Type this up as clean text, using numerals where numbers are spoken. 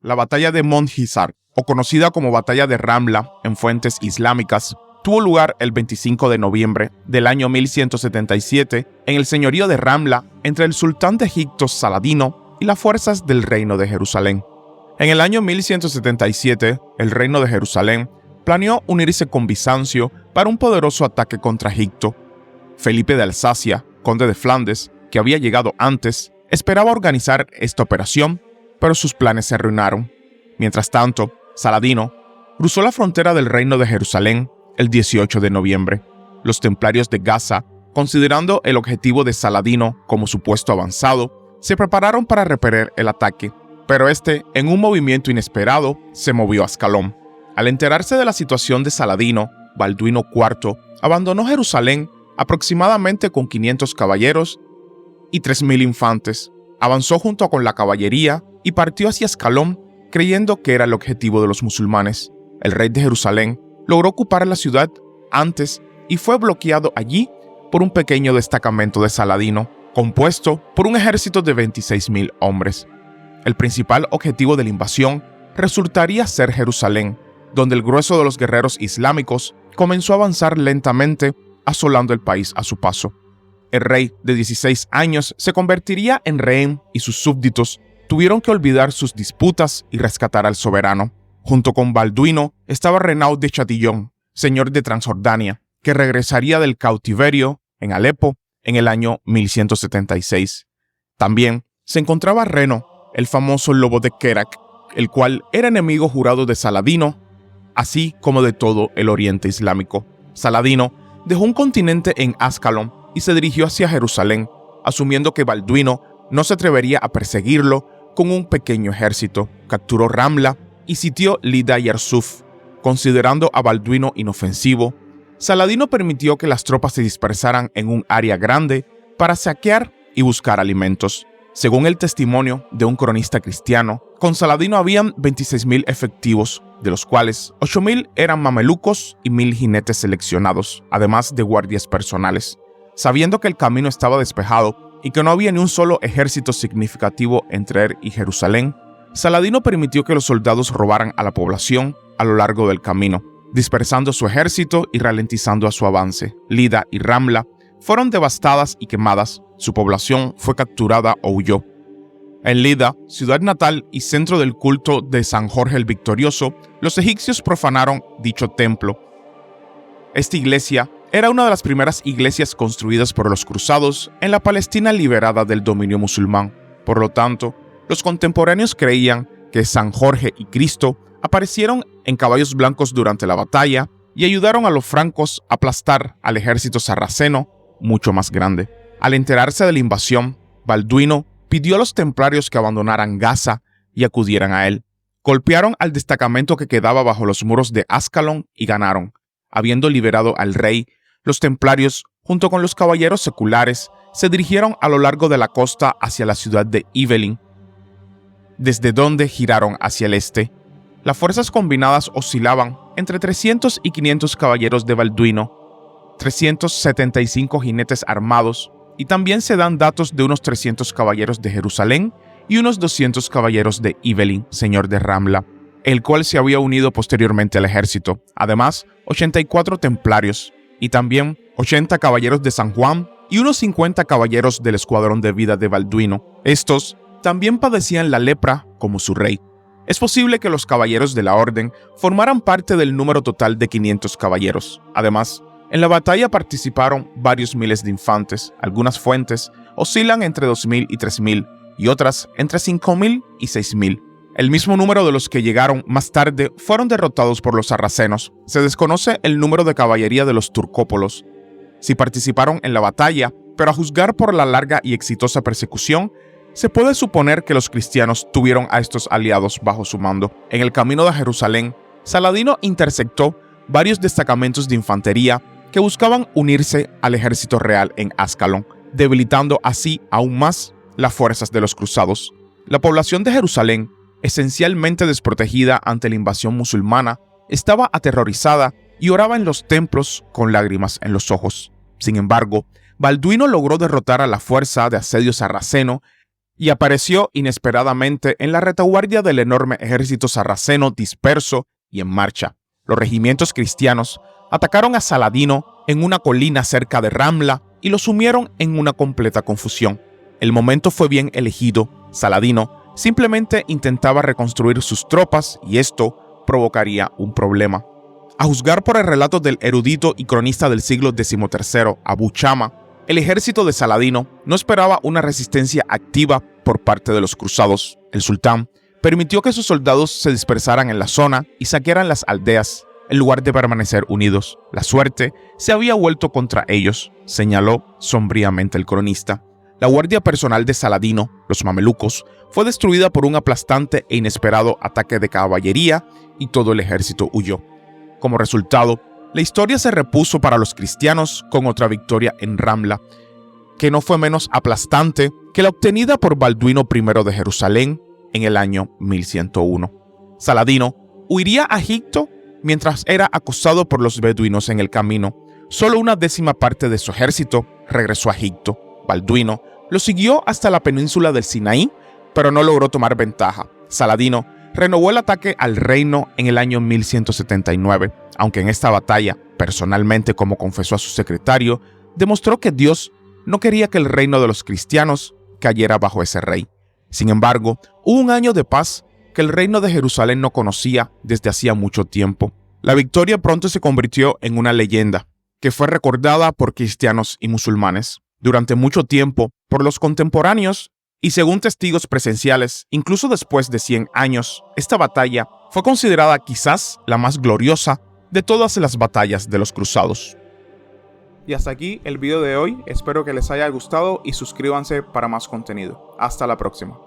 La batalla de Monthizar, o conocida como batalla de Ramla en fuentes islámicas, tuvo lugar el 25 de noviembre del año 1177 en el señorío de Ramla entre el sultán de Egipto Saladino y las fuerzas del reino de Jerusalén. En el año 1177, el reino de Jerusalén planeó unirse con Bizancio para un poderoso ataque contra Egipto. Felipe de Alsacia, conde de Flandes, que había llegado antes, esperaba organizar esta operación, pero sus planes se arruinaron. Mientras tanto, Saladino cruzó la frontera del reino de Jerusalén el 18 de noviembre. Los templarios de Gaza, considerando el objetivo de Saladino como su puesto avanzado, se prepararon para repeler el ataque, pero este, en un movimiento inesperado, se movió a Ascalón. Al enterarse de la situación de Saladino, Balduino IV abandonó Jerusalén aproximadamente con 500 caballeros y 3.000 infantes. Avanzó junto con la caballería y partió hacia Ascalón, creyendo que era el objetivo de los musulmanes. El rey de Jerusalén logró ocupar la ciudad antes y fue bloqueado allí por un pequeño destacamento de Saladino, compuesto por un ejército de 26.000 hombres. El principal objetivo de la invasión resultaría ser Jerusalén, donde el grueso de los guerreros islámicos comenzó a avanzar lentamente, asolando el país a su paso. El rey de 16 años se convertiría en rehén y sus súbditos tuvieron que olvidar sus disputas y rescatar al soberano. Junto con Balduino estaba Renaud de Chatillon, señor de Transjordania, que regresaría del cautiverio en Alepo en el año 1176. También se encontraba Reno, el famoso lobo de Kerak, el cual era enemigo jurado de Saladino, así como de todo el oriente islámico. Saladino dejó un continente en Ascalón y se dirigió hacia Jerusalén, asumiendo que Balduino no se atrevería a perseguirlo con un pequeño ejército. Capturó Ramla y sitió Lida y Arsuf. Considerando a Balduino inofensivo, Saladino permitió que las tropas se dispersaran en un área grande para saquear y buscar alimentos. Según el testimonio de un cronista cristiano, con Saladino habían 26.000 efectivos, de los cuales 8.000 eran mamelucos y 1.000 jinetes seleccionados, además de guardias personales. Sabiendo que el camino estaba despejado y que no había ni un solo ejército significativo entre él y Jerusalén, Saladino permitió que los soldados robaran a la población a lo largo del camino, dispersando su ejército y ralentizando a su avance. Lida y Ramla fueron devastadas y quemadas, su población fue capturada o huyó. En Lida, ciudad natal y centro del culto de San Jorge el Victorioso, los egipcios profanaron dicho templo. Esta iglesia era una de las primeras iglesias construidas por los cruzados en la Palestina liberada del dominio musulmán. Por lo tanto, los contemporáneos creían que San Jorge y Cristo aparecieron en caballos blancos durante la batalla y ayudaron a los francos a aplastar al ejército sarraceno mucho más grande. Al enterarse de la invasión, Balduino pidió a los templarios que abandonaran Gaza y acudieran a él. Golpearon al destacamento que quedaba bajo los muros de Ascalón y ganaron. Habiendo liberado al rey, los templarios, junto con los caballeros seculares, se dirigieron a lo largo de la costa hacia la ciudad de Ibelin, desde donde giraron hacia el este. Las fuerzas combinadas oscilaban entre 300 y 500 caballeros de Balduino, 375 jinetes armados, y también se dan datos de unos 300 caballeros de Jerusalén y unos 200 caballeros de Ibelin, señor de Ramla, el cual se había unido posteriormente al ejército. Además, 84 templarios y también 80 caballeros de San Juan y unos 50 caballeros del escuadrón de vida de Balduino. Estos también padecían la lepra como su rey. Es posible que los caballeros de la orden formaran parte del número total de 500 caballeros. Además, en la batalla participaron varios miles de infantes. Algunas fuentes oscilan entre 2.000 y 3.000 y otras entre 5.000 y 6.000. El mismo número de los que llegaron más tarde fueron derrotados por los sarracenos. Se desconoce el número de caballería de los turcópolos, si participaron en la batalla, pero a juzgar por la larga y exitosa persecución, se puede suponer que los cristianos tuvieron a estos aliados bajo su mando. En el camino de Jerusalén, Saladino interceptó varios destacamentos de infantería que buscaban unirse al ejército real en Ascalón, debilitando así aún más las fuerzas de los cruzados. La población de Jerusalén, esencialmente desprotegida ante la invasión musulmana, estaba aterrorizada y oraba en los templos con lágrimas en los ojos. Sin embargo, Balduino logró derrotar a la fuerza de asedio sarraceno y apareció inesperadamente en la retaguardia del enorme ejército sarraceno disperso y en marcha. Los regimientos cristianos atacaron a Saladino en una colina cerca de Ramla y lo sumieron en una completa confusión. El momento fue bien elegido. Saladino simplemente intentaba reconstruir sus tropas y esto provocaría un problema. A juzgar por el relato del erudito y cronista del siglo XIII, Abu Shama, el ejército de Saladino no esperaba una resistencia activa por parte de los cruzados. El sultán permitió que sus soldados se dispersaran en la zona y saquearan las aldeas, en lugar de permanecer unidos. La suerte se había vuelto contra ellos, señaló sombríamente el cronista. La guardia personal de Saladino, los mamelucos, fue destruida por un aplastante e inesperado ataque de caballería y todo el ejército huyó. Como resultado, la historia se repuso para los cristianos con otra victoria en Ramla, que no fue menos aplastante que la obtenida por Balduino I de Jerusalén en el año 1101. Saladino huiría a Egipto mientras era acosado por los beduinos en el camino. Solo una décima parte de su ejército regresó a Egipto. Balduino lo siguió hasta la península del Sinaí, pero no logró tomar ventaja. Saladino renovó el ataque al reino en el año 1179, aunque en esta batalla, personalmente, como confesó a su secretario, demostró que Dios no quería que el reino de los cristianos cayera bajo ese rey. Sin embargo, hubo un año de paz que el reino de Jerusalén no conocía desde hacía mucho tiempo. La victoria pronto se convirtió en una leyenda, que fue recordada por cristianos y musulmanes durante mucho tiempo por los contemporáneos y según testigos presenciales, incluso después de 100 años, esta batalla fue considerada quizás la más gloriosa de todas las batallas de los cruzados. Y hasta aquí el video de hoy, espero que les haya gustado y suscríbanse para más contenido. Hasta la próxima.